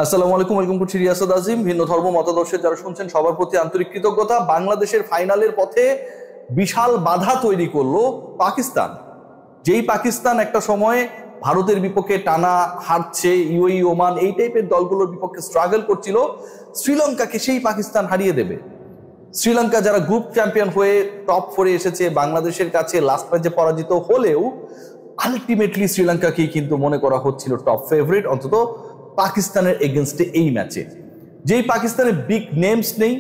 আসসালামু আলাইকুম, welcome to Riasad আজিম। ভিন্ন ধর্ম মতাদর্শের যারা শুনছেন সবার প্রতি আন্তরিক কৃতজ্ঞতা। বাংলাদেশের ফাইনালের পথে বিশাল বাধা তৈরি করলো পাকিস্তান। যেই পাকিস্তান একটা সময়ে ভারতের বিপক্ষে টানা হারছে, ইউএই, ওমান এই টাইপের দলগুলোর বিপক্ষে স্ট্রাগল করছিল, শ্রীলঙ্কাকে সেই পাকিস্তান হারিয়ে দেবে। শ্রীলঙ্কা যারা গ্রুপ চ্যাম্পিয়ন হয়ে টপ 4-এ এসেছে, বাংলাদেশের কাছে লাস্ট ম্যাচে পরাজিত হলেও আলটিমেটলি শ্রীলঙ্কাকেই কিন্তু মনে করা হচ্ছিল টপ ফেভারিট, অন্তত পাকিস্তানের এগেনস্টে এই ম্যাচে। যেই পাকিস্তানের বিগ নেমস নেই,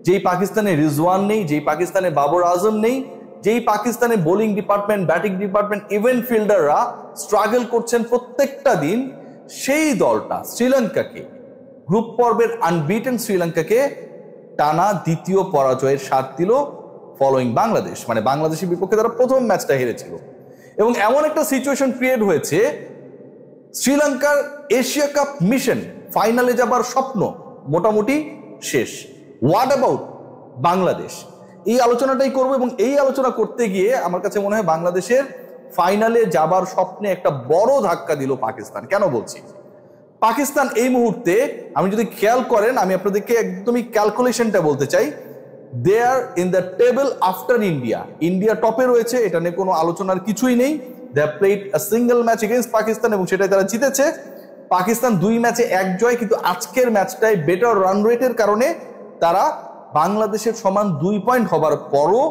যেই পাকিস্তানে রিজওয়ান নেই, যেই পাকিস্তানে বাবর আজম নেই, যেই পাকিস্তানে bowling department, batting department, even ফিল্ডাররা স্ট্রাগল করছেন প্রত্যেকটা দিন, সেই দলটা শ্রীলঙ্কাকে, গ্রুপ পর্বের আনবিটেন শ্রীলঙ্কাকে টানা দ্বিতীয় পরাজয়ের স্বাদ দিল ফলোইং বাংলাদেশ। মানে বাংলাদেশের বিপক্ষে তারা প্রথম ম্যাচটা হেরেছিল এবং এমন একটা সিচুয়েশন ক্রিয়েট হয়েছে, শ্রীলঙ্কার এশিয়া কাপ মিশন, ফাইনালে যাবার স্বপ্ন মোটামুটি শেষ। What about Bangladesh? এই আলোচনাটাই করবো এবং এই আলোচনা করতে গিয়ে আমার কাছে মনে হয় বাংলাদেশের ফাইনালে যাবার স্বপ্নে একটা বড় ধাক্কা দিল পাকিস্তান। কেন বলছি? পাকিস্তান এই মুহূর্তে, আমি যদি খেয়াল করেন, আমি আপনাদেরকে একদমই ক্যালকুলেশনটা বলতে চাই, they are in the table after India. India টপে রয়েছে, এটা নিয়ে কোনো আলোচনার কিছুই নেই। They have played a single match against Pakistan এবং সেটাই তারা জিতেছে। পাকিস্তান 2 ম্যাচে 1 জয়, কিন্তু আজকের ম্যাচটায় বেটার রান রেটের কারণে তারা বাংলাদেশের সমান 2 পয়েন্ট হবার পরও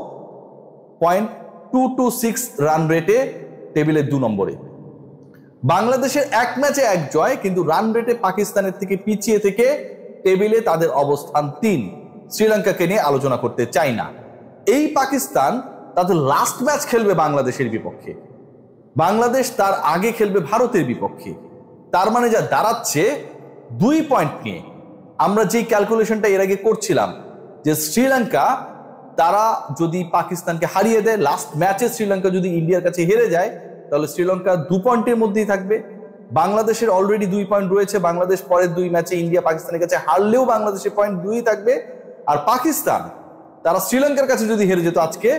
0.226 রান রেটে টেবিলের 2 নম্বরে। বাংলাদেশের 1 ম্যাচে 1 জয়, কিন্তু রান রেটে পাকিস্তানের থেকে পিছিয়ে থেকে টেবিলে তাদের অবস্থান 3। শ্রীলঙ্কাকে নিয়ে আলোচনা করতে চাই না। এই পাকিস্তান তাদের লাস্ট ম্যাচ খেলবে বাংলাদেশের বিপক্ষে, বাংলাদেশ তার আগে খেলবে ভারতের বিপক্ষে। তার মানে যা দাঁড়াচ্ছে 2 পয়েন্ট নিয়ে। আমরা যে ক্যালকুলেশনটা এর আগে করছিলাম যে শ্রীলঙ্কা তারা যদি পাকিস্তানকে হারিয়ে দেয়, লাস্ট ম্যাচে শ্রীলঙ্কা যদি ইন্ডিয়ার কাছে হেরে যায়, তাহলে শ্রীলঙ্কা 2 পয়েন্টের মধ্যেই থাকবে। বাংলাদেশের অলরেডি 2 পয়েন্ট রয়েছে। বাংলাদেশ পরের 2 ম্যাচে ইন্ডিয়া পাকিস্তানের কাছে হারলেও বাংলাদেশের পয়েন্ট 2ই থাকবে। আর পাকিস্তান তারা শ্রীলঙ্কার কাছে যদি হেরে যেত আজকে,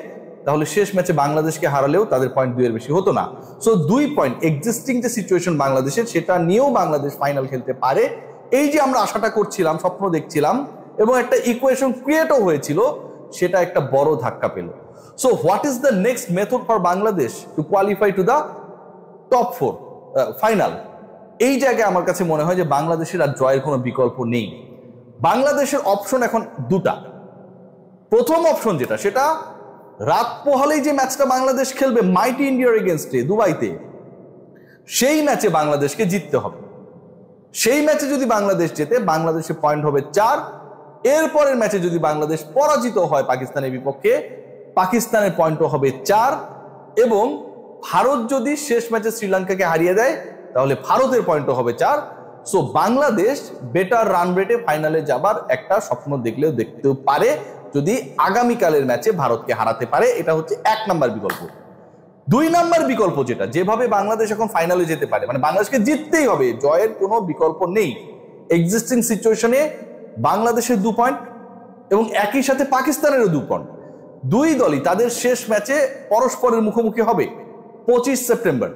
তাহলে শেষ ম্যাচে বাংলাদেশকে হারালেও তাদের পয়েন্ট 2 এর বেশি হতো না। সো 2 পয়েন্ট এক্সিস্টিং যে সিচুয়েশন বাংলাদেশের, সেটা নিয়েও বাংলাদেশ ফাইনাল খেলতে পারে। এই যে আমরা আশাটা করছিলাম, স্বপ্ন দেখছিলাম এবং একটা ইকুয়েশন ক্রিয়েটও হয়েছিল, সেটা একটা বড় ধাক্কা পেল। So what is the next method for Bangladesh to qualify to the top 4 final? এই জায়গায় আমার কাছে মনে হয় যে বাংলাদেশের আর জয়ের কোনো বিকল্প নেই। বাংলাদেশের অপশন এখন 2টা। প্রথম অপশন যেটা, সেটা রাত পোহালেই যে ম্যাচটা বাংলাদেশ খেলবে মাইটি ইন্ডিয়ার এগেনস্টে দুবাইতে, সেই ম্যাচে বাংলাদেশকে জিততে হবে। সেই ম্যাচে যদি বাংলাদেশ জেতে, বাংলাদেশের পয়েন্ট হবে 4। এরপরের ম্যাচে যদি বাংলাদেশ পরাজিত হয় পাকিস্তানের বিপক্ষে, পাকিস্তানের পয়েন্টও হবে 4। এবং ভারত যদি শেষ ম্যাচে শ্রীলঙ্কাকে হারিয়ে দেয়, তাহলে ভারতের পয়েন্টও হবে 4। সো বাংলাদেশ বেটার রান রেটে ফাইনালে যাবার একটা স্বপ্ন দেখতেও পারে যদি আগামীকালের ম্যাচে ভারতকে হারাতে পারে। এটা হচ্ছে 1 নাম্বার বিকল্প। 2 নাম্বার বিকল্প যেটা, যেভাবে বাংলাদেশ এখন ফাইনালে যেতে পারে, মানে বাংলাদেশকে জিততেই হবে, জয়ের কোনো বিকল্প নেই। এক্সিস্টিং সিচুয়েশনে বাংলাদেশের 2 পয়েন্ট এবং একই সাথে পাকিস্তানেরও 2 পয়েন্ট। 2 দলই তাদের শেষ ম্যাচে পরস্পরের মুখোমুখি হবে 25 সেপ্টেম্বর।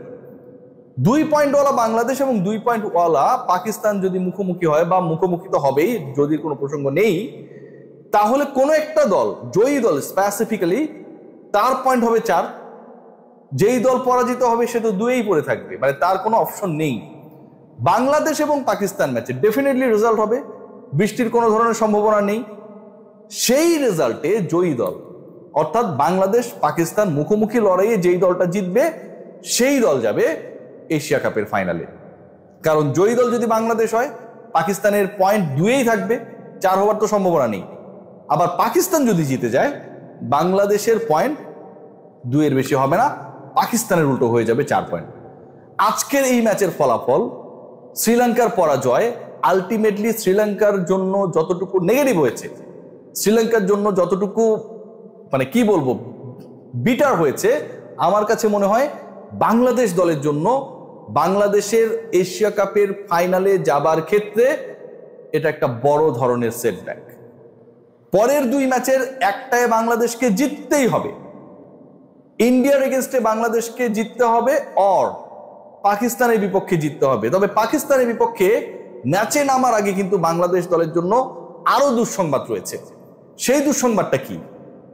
2 পয়েন্টওয়ালা বাংলাদেশ এবং 2 পয়েন্টওয়ালা পাকিস্তান যদি মুখোমুখি হয়, বা মুখোমুখি তো হবেই যদি কোনো প্রসঙ্গ নেই, তাহলে কোনো একটা দল, জয়ী দল স্পেসিফিক্যালি, তার পয়েন্ট হবে 4। যেই দল পরাজিত হবে সে তো 2-এই পড়ে থাকবে, মানে তার কোনো অপশন নেই। বাংলাদেশ এবং পাকিস্তান ম্যাচে ডেফিনেটলি রেজাল্ট হবে, বৃষ্টির কোনো ধরনের সম্ভাবনা নেই। সেই রেজাল্টে জয়ী দল, অর্থাৎ বাংলাদেশ পাকিস্তান মুখোমুখি লড়াইয়ে যেই দলটা জিতবে, সেই দল যাবে এশিয়া কাপের ফাইনালে। কারণ জয়ী দল যদি বাংলাদেশ হয়, পাকিস্তানের পয়েন্ট 2-এই থাকবে, 4 হওয়ার তো সম্ভাবনা নেই। আবার পাকিস্তান যদি জিতে যায়, বাংলাদেশের পয়েন্ট 2 এর বেশি হবে না, পাকিস্তানের উল্টো হয়ে যাবে 4 পয়েন্ট। আজকের এই ম্যাচের ফলাফল, শ্রীলঙ্কার পরাজয় আলটিমেটলি শ্রীলঙ্কার জন্য যতটুকু নেগেটিভ হয়েছে, শ্রীলঙ্কার জন্য যতটুকু মানে কি বলবো বিটার হয়েছে, আমার কাছে মনে হয় বাংলাদেশ দলের জন্য বাংলাদেশের এশিয়া কাপের ফাইনালে যাবার ক্ষেত্রে এটা একটা বড় ধরনের সেটব্যাক। পরের 2 ম্যাচের একটায় বাংলাদেশকে জিততেই হবে। ইন্ডিয়ার এগেনস্টে বাংলাদেশকে জিততে হবে, অর পাকিস্তানের বিপক্ষে জিততে হবে। তবে পাকিস্তানের বিপক্ষে ম্যাচে নামার আগে কিন্তু বাংলাদেশ দলের জন্য আরো দুঃসংবাদ রয়েছে। সেই দুঃসংবাদটা কি?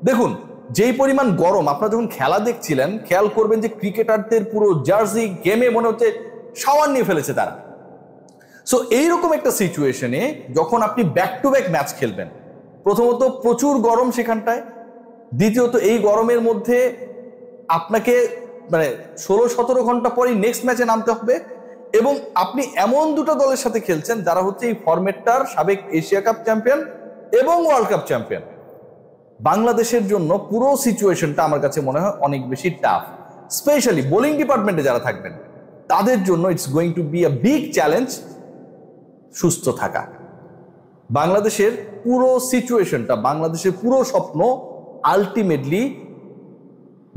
দেখুন, যেই পরিমাণ গরম, আপনারা যখন খেলা দেখছিলেন খেয়াল করবেন যে ক্রিকেটারদের পুরো জার্সি গেমে মনে হচ্ছে শাওয়ার নিয়ে ফেলেছে তারা। সো এইরকম একটা সিচুয়েশনে যখন আপনি ব্যাক টু ব্যাক ম্যাচ খেলবেন, প্রথমত প্রচুর গরম সেখানটায়, দ্বিতীয়ত এই গরমের মধ্যে আপনাকে 16-17 ঘন্টা পরেই নেক্সট ম্যাচে নামতে হবে, এবং আপনি এমন দুটো দলের সাথে খেলছেন যারা হচ্ছে এই ফরম্যাটটার সাবেক এশিয়া কাপ চ্যাম্পিয়ন এবং ওয়ার্ল্ড কাপ চ্যাম্পিয়ন। বাংলাদেশের জন্য পুরো সিচুয়েশনটা আমার কাছে মনে হয় অনেক বেশি টাফ, স্পেশালি বোলিং ডিপার্টমেন্টে যারা থাকবেন তাদের জন্য it's going to be a big challenge সুস্থ থাকা। বাংলাদেশের পুরো সিচুয়েশনটা, বাংলাদেশের পুরো স্বপ্ন আলটিমেটলি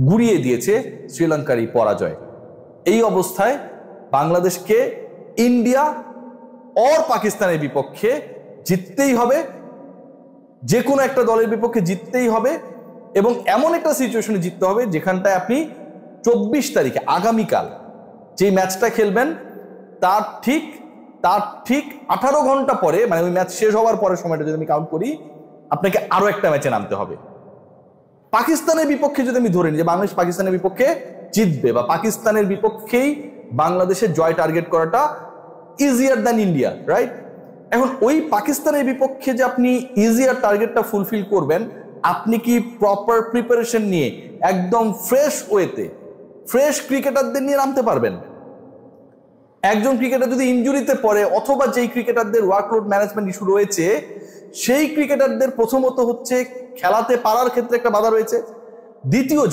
গুড়িয়ে দিয়েছে শ্রীলঙ্কার এই পরাজয়। এই অবস্থায় বাংলাদেশকে ইন্ডিয়া অর পাকিস্তানের বিপক্ষে জিততেই হবে, যে কোনো একটা দলের বিপক্ষে জিততেই হবে, এবং এমন একটা সিচুয়েশনে জিততে হবে যেখানটায় আপনি 24 তারিখে আগামীকাল যে ম্যাচটা খেলবেন তার ঠিক 18 ঘন্টা পরে, মানে ওই ম্যাচ শেষ হওয়ার পরে সময়টা যদি আমি কাউন্ট করি, আপনাকে আরো একটা ম্যাচে নামতে হবে। পাকিস্তানের বিপক্ষে যদি আমি ধরে নিই যে বাংলাদেশ পাকিস্তানের বিপক্ষে জিতবে, বা পাকিস্তানের বিপক্ষেই বাংলাদেশের জয় টার্গেট করাটা ইজিয়ার দ্যান ইন্ডিয়া, রাইট? এখন ওই পাকিস্তানের বিপক্ষে যে আপনি ইজিয়ার টার্গেটটা ফুলফিল করবেন, আপনি কি প্রপার প্রিপারেশন নিয়ে একদম ফ্রেশ ওয়েতে ফ্রেশ ক্রিকেটারদের নিয়ে নামতে পারবেন? একজন ক্রিকেটার যদি ইনজুরিতে পড়ে, অথবা যেই ক্রিকেটারদের ওয়ার্কলোড ম্যানেজমেন্ট ইস্যু রয়েছে, সেই ক্রিকেটারদের প্রথমত হচ্ছে খেলাতে পারার ক্ষেত্রে একটা বাধা রয়েছে। দ্বিতীয়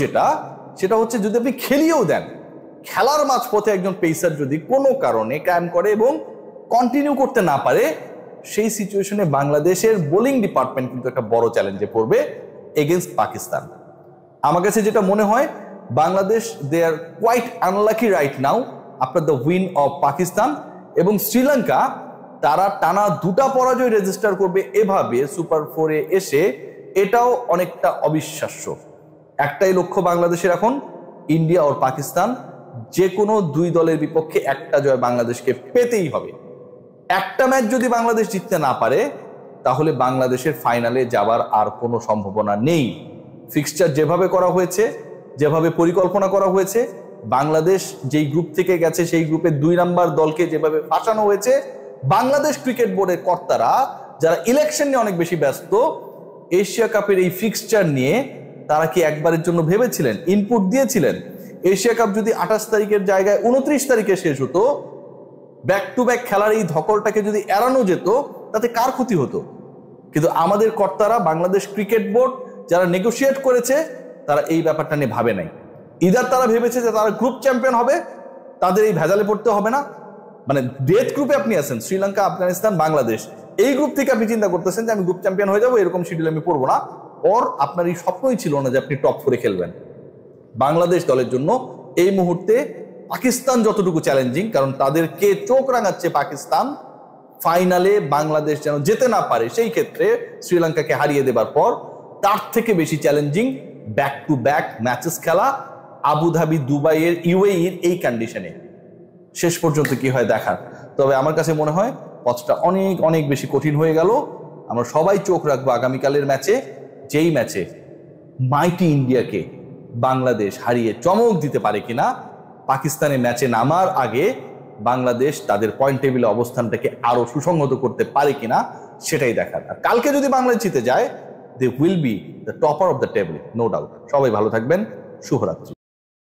সেটা হচ্ছে যদি আপনি খেলিয়েও দেন, খেলার মাঝপথে একজন পেসার যদি কোনো কারণে ক্যাম্প করে এবং কন্টিনিউ করতে না পারে, সেই সিচুয়েশনে বাংলাদেশের বোলিং ডিপার্টমেন্ট কিন্তু একটা বড় চ্যালেঞ্জে পড়বে এগেনস্ট পাকিস্তান। আমার কাছে যেটা মনে হয়, Bangladesh they are quite unlucky right now after the win of Pakistan, এবং শ্রীলঙ্কা তারা টানা 2টা পরাজয় রেজিস্টার করবে এভাবে সুপার 4-এ এসে, এটাও অনেকটা অবিশ্বাস্য। একটাই লক্ষ্য বাংলাদেশের এখন, ইন্ডিয়া ও পাকিস্তান, যে কোনো দুই দলের বিপক্ষে একটা জয় বাংলাদেশকে পেতেই হবে। একটা ম্যাচ যদি বাংলাদেশ জিততে না পারে, তাহলে বাংলাদেশের ফাইনালে যাবার আর কোনো সম্ভাবনা নেই। ফিক্সচার যেভাবে করা হয়েছে, যেভাবে পরিকল্পনা করা হয়েছে, বাংলাদেশ যেই গ্রুপ থেকে গেছে সেই গ্রুপে 2 নাম্বার দলকে যেভাবে ফাঁসানো হয়েছে, বাংলাদেশ ক্রিকেট বোর্ডের কর্তারা যারা ইলেকশন নিয়ে অনেক বেশি ব্যস্ত, এশিয়া কাপের এই ফিক্সচার নিয়ে তারা কি একবারের জন্য ভেবেছিলেন, ইনপুট দিয়েছিলেন? এশিয়া কাপ যদি 28 তারিখের জায়গায় 29 তারিখে শেষ হতো, ব্যাক টু ব্যাক খেলার এই ধকলটাকে যদি এড়ানো যেত, তাতে কার ক্ষতি হতো? কিন্তু আমাদের কর্তারা, বাংলাদেশ ক্রিকেট বোর্ড যারা নেগোশিয়েট করেছে, তারা এই ব্যাপারটা নিয়ে ভাবে নাই। ইদার তারা ভেবেছে যে তারা গ্রুপ চ্যাম্পিয়ন হবে, তাদের এই ভেজালে পড়তে হবে না। মানে ডেথ গ্রুপে আপনি আছেন, শ্রীলঙ্কা, আফগানিস্তান, বাংলাদেশ, এই গ্রুপ থেকে আপনি চিন্তা করতেছেন যে আমি গ্রুপ চ্যাম্পিয়ন হয়ে যাবো, এরকম শিডিউল আমি পড়বো না, ওর আপনার এই স্বপ্নই ছিল না যে আপনি টপ 4-এ খেলবেন। বাংলাদেশ দলের জন্য এই মুহূর্তে পাকিস্তান যতটুকু চ্যালেঞ্জিং, কারণ তাদেরকে চোখ রাঙাচ্ছে পাকিস্তান, ফাইনালে বাংলাদেশ যেন যেতে না পারে, সেই ক্ষেত্রে শ্রীলঙ্কাকে হারিয়ে দেবার পর তার থেকে বেশি challenging back to back matches খেলা আবুধাবি, দুবাইয়ের, ইউএইর এই কন্ডিশনে। শেষ পর্যন্ত কি হয় দেখার। তবে আমার কাছে মনে হয় পথটা অনেক অনেক বেশি কঠিন হয়ে গেল। আমরা সবাই চোখ রাখবো আগামীকালের ম্যাচে, যেই ম্যাচে মাইটি ইন্ডিয়াকে বাংলাদেশ হারিয়ে চমক দিতে পারে কিনা, পাকিস্তানের ম্যাচে নামার আগে বাংলাদেশ তাদের পয়েন্ট টেবিলে অবস্থানটাকে আরো সুসংহত করতে পারে কিনা, সেটাই দেখার। আর কালকে যদি বাংলাদেশ জিতে যায়, they will be the topper of the table, no doubt. সবাই ভালো থাকবেন, শুভরাত্রি।